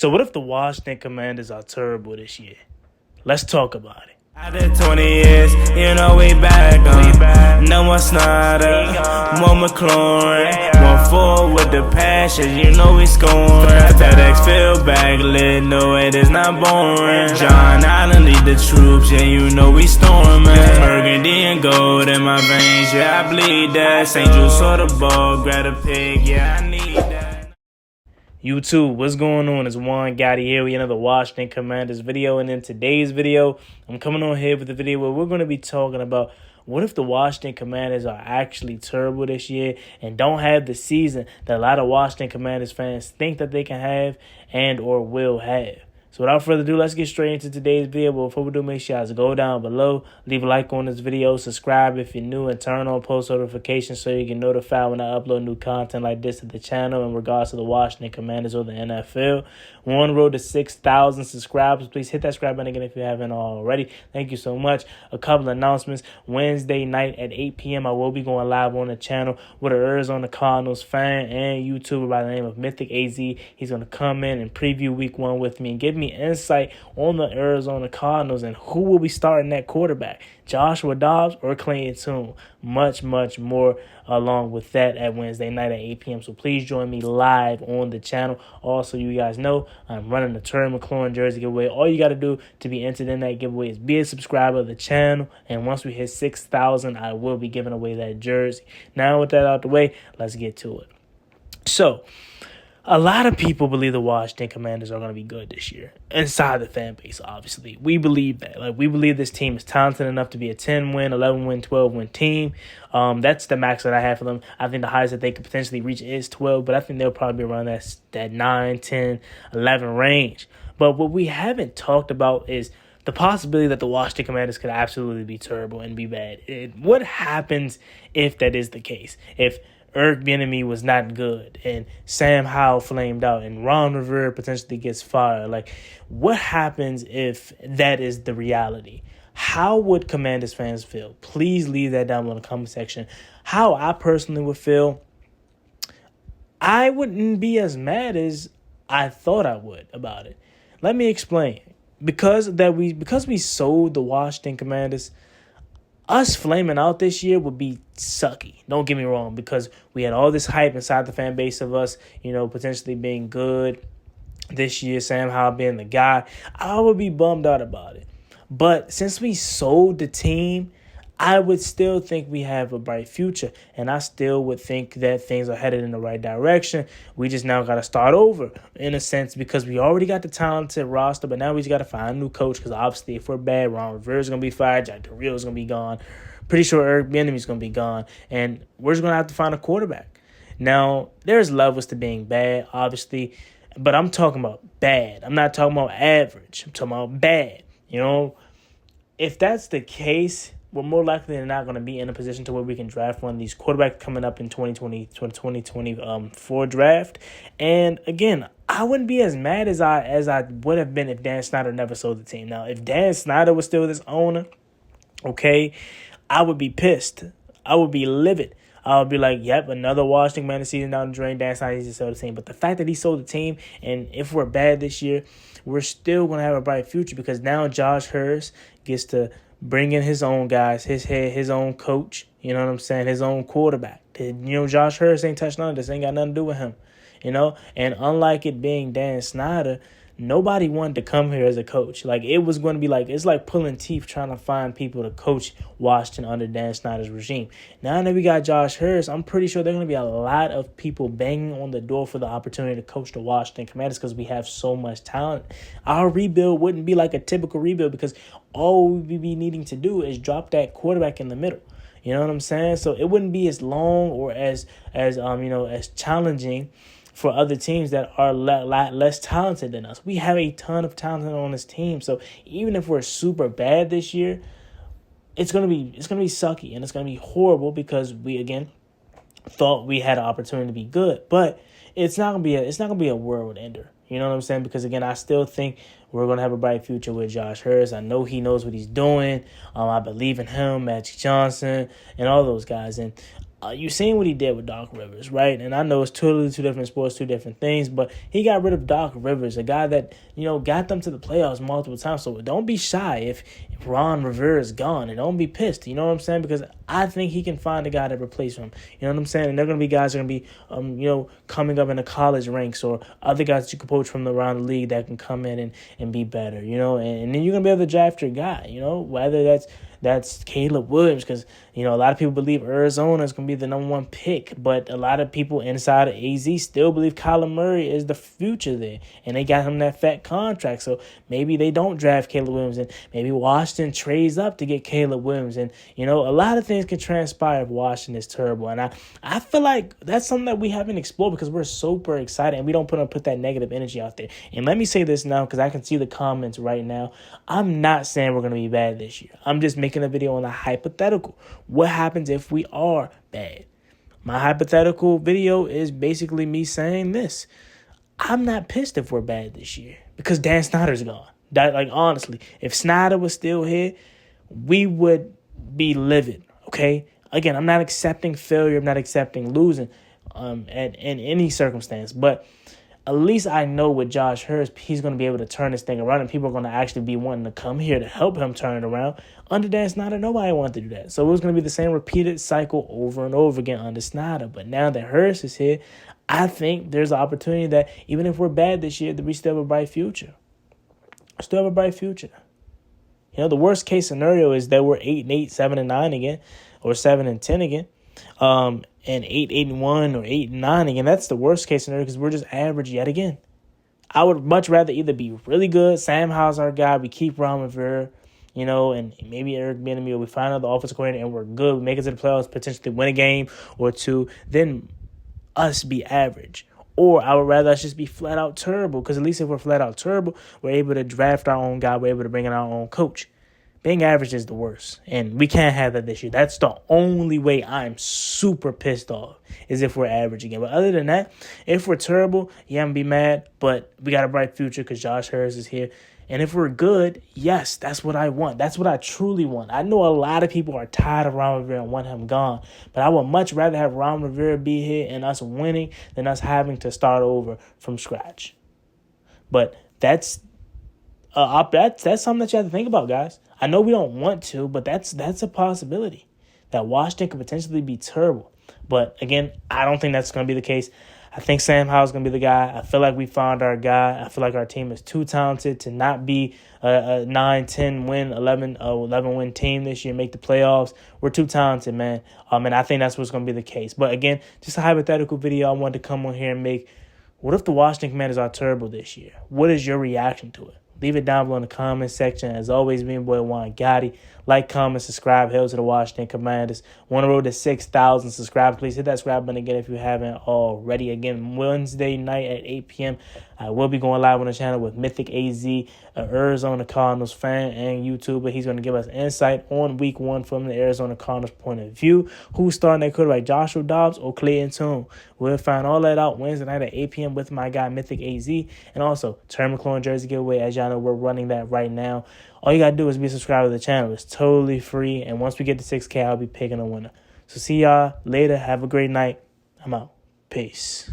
So what if the Washington Commanders are terrible this year? Let's talk about it. After 20 years, we back on. No more Snyder, more McLaurin. One forward with the passion, we scoring. FedEx field back lit, no it is not boring. John Allen lead the troops, we storming. Burgundy and gold in my veins, I bleed that. St. Jude saw the ball, grab a pig, I need that. YouTube, what's going on? It's Juan Gotti here with another Washington Commanders video. And in today's video, I'm coming on here with a video where we're going to be talking about what if the Washington Commanders are actually terrible this year and don't have the season that a lot of Washington Commanders fans think that they can have and or will have. So without further ado, let's get straight into today's video. But before we do, make sure you guys go down below, leave a like on this video, subscribe if you're new, and turn on post notifications so you get notified when I upload new content like this to the channel in regards to the Washington Commanders or the NFL. We're on the road to 6,000 subscribers. Please hit that subscribe button again if you haven't already. Thank you so much. A couple announcements. Wednesday night at 8 p.m. I will be going live on the channel with an Arizona Cardinals fan and YouTuber by the name of Mythic AZ. He's going to come in and preview week 1 with me and give me insight on the Arizona Cardinals and who will be starting at quarterback, Joshua Dobbs or Clayton Tune. Much more along with that at Wednesday night at 8 p.m. So please join me live on the channel. Also, you guys know I'm running the Terry McLaurin jersey giveaway. All you got to do to be entered in that giveaway is be a subscriber of the channel. And once we hit 6,000, I will be giving away that jersey. Now with that out the way, let's get to it. So, a lot of people believe the Washington Commanders are going to be good this year. Inside the fan base, obviously. We believe that. We believe this team is talented enough to be a 10-win, 11-win, 12-win team. That's the max that I have for them. I think the highest that they could potentially reach is 12, but I think they'll probably be around that 9, 10, 11 range. But what we haven't talked about is the possibility that the Washington Commanders could absolutely be terrible and be bad. What happens if that is the case? If Eric Bieniemy was not good, and Sam Howell flamed out, and Ron Rivera potentially gets fired. What happens if that is the reality? How would Commanders fans feel? Please leave that down in the comment section. How I personally would feel, I wouldn't be as mad as I thought I would about it. Let me explain. Because we sold the Washington Commanders, us flaming out this year would be sucky. Don't get me wrong, because we had all this hype inside the fan base of us, potentially being good this year, Sam Howell being the guy. I would be bummed out about it. But since we sold the team, I would still think we have a bright future, and I still would think that things are headed in the right direction. We just now got to start over, in a sense, because we already got the talented roster, but now we just got to find a new coach, because obviously if we're bad, Ron Rivera's going to be fired, Jack Del Rio's going to be gone, pretty sure Eric Bieniemy's going to be gone, and we're just going to have to find a quarterback. Now, there's levels to being bad, obviously, but I'm talking about bad. I'm not talking about average. I'm talking about bad. If that's the case, we're more likely than not going to be in a position to where we can draft one of these quarterbacks coming up in 2024 draft. And again, I wouldn't be as mad as I would have been if Dan Snyder never sold the team. Now, if Dan Snyder was still this owner, okay, I would be pissed. I would be livid. I would be like, yep, another Washington Commanders season down the drain. Dan Snyder needs to sell the team. But the fact that he sold the team, and if we're bad this year, we're still going to have a bright future, because now Josh Hurst gets to bring in his own guys, his head, his own coach, his own quarterback. Josh Hurst ain't touched none of this, ain't got nothing to do with him, And unlike it being Dan Snyder, nobody wanted to come here as a coach. It was going to be it's like pulling teeth trying to find people to coach Washington under Dan Snyder's regime. Now that we got Josh Hurst, I'm pretty sure there are going to be a lot of people banging on the door for the opportunity to coach the Washington Commanders, because we have so much talent. Our rebuild wouldn't be like a typical rebuild, because all we'd be needing to do is drop that quarterback in the middle. You know what I'm saying? So it wouldn't be as long or as challenging for other teams that are less talented than us. We have a ton of talent on this team. So even if we're super bad this year, it's gonna be sucky, and it's gonna be horrible, because we again thought we had an opportunity to be good. But it's not gonna be a world ender. You know what I'm saying? Because again, I still think we're gonna have a bright future with Josh Hurst. I know he knows what he's doing. I believe in him, Magic Johnson, and all those guys. And You seen what he did with Doc Rivers, right? And I know it's totally two different sports, two different things, but he got rid of Doc Rivers, a guy that, got them to the playoffs multiple times. So don't be shy if Ron Rivera is gone, and don't be pissed. You know what I'm saying? Because I think he can find a guy to replace him. You know what I'm saying? And they're going to be guys that are going to be, coming up in the college ranks, or other guys that you can poach from around the league that can come in and be better, and then you're going to be able to draft your guy, whether that's Caleb Williams, because, a lot of people believe Arizona is going to be the number one pick, but a lot of people inside of AZ still believe Kyler Murray is the future there, and they got him that fat contract, so maybe they don't draft Caleb Williams, and maybe Washington trades up to get Caleb Williams, and, a lot of things can transpire if Washington is terrible, and I feel like that's something that we haven't explored because we're super excited, and we don't put that negative energy out there. And let me say this now, because I can see the comments right now. I'm not saying we're going to be bad this year. I'm just making a video on a hypothetical. What happens if we are bad? My hypothetical video is basically me saying this. I'm not pissed if we're bad this year because Dan Snyder's gone. Honestly, if Snyder was still here, we would be livid, okay? Again, I'm not accepting failure. I'm not accepting losing in any circumstance. But at least I know with Josh Hurst, he's going to be able to turn this thing around, and people are going to actually be wanting to come here to help him turn it around. Under Dan Snyder, nobody wanted to do that. So it was going to be the same repeated cycle over and over again under Snyder. But now that Hurst is here, I think there's an opportunity that even if we're bad this year, that we still have a bright future. Still have a bright future. The worst case scenario is that we're 8-8, 7-9 again, or 7-10 again. And 8-1 or 8-9 again. That's the worst case scenario because we're just average yet again. I would much rather either be really good, Sam Howell's our guy, we keep Ron Rivera, and maybe Eric Bieniemy, or we find out the offensive coordinator and we're good, we make it to the playoffs, potentially win a game or two, then us be average. Or I would rather us just be flat out terrible, because at least if we're flat out terrible, we're able to draft our own guy, we're able to bring in our own coach. Being average is the worst, and we can't have that this year. That's the only way I'm super pissed off, is if we're average again. But other than that, if we're terrible, yeah, I'm going to be mad, but we got a bright future because Josh Harris is here. And if we're good, yes, that's what I want. That's what I truly want. I know a lot of people are tired of Ron Rivera and want him gone, but I would much rather have Ron Rivera be here and us winning than us having to start over from scratch. But that's something that you have to think about, guys. I know we don't want to, but that's a possibility that Washington could potentially be terrible. But again, I don't think that's going to be the case. I think Sam Howell's going to be the guy. I feel like we found our guy. I feel like our team is too talented to not be a 9, 10 win, 11 win team this year, make the playoffs. We're too talented, man. And I think that's what's going to be the case. But again, just a hypothetical video I wanted to come on here and make. What if the Washington Commanders are terrible this year? What is your reaction to it? Leave it down below in the comment section. As always, me and boy Juan Gotti. Like, comment, subscribe. Hail to the Washington Commanders. Want to road to 6,000 subscribers. Please hit that subscribe button again if you haven't already. Again, Wednesday night at 8 p.m. I will be going live on the channel with Mythic AZ, an Arizona Cardinals fan and YouTuber. He's going to give us insight on week 1 from the Arizona Cardinals point of view. Who's starting at quarterback, Joshua Dobbs or Clayton Tune? We'll find all that out Wednesday night at 8 p.m. with my guy Mythic AZ. And also, Terry McLaurin jersey giveaway. As y'all know, we're running that right now. All you got to do is be subscribed to the channel. It's totally free. And once we get to 6K, I'll be picking a winner. So see y'all later. Have a great night. I'm out. Peace.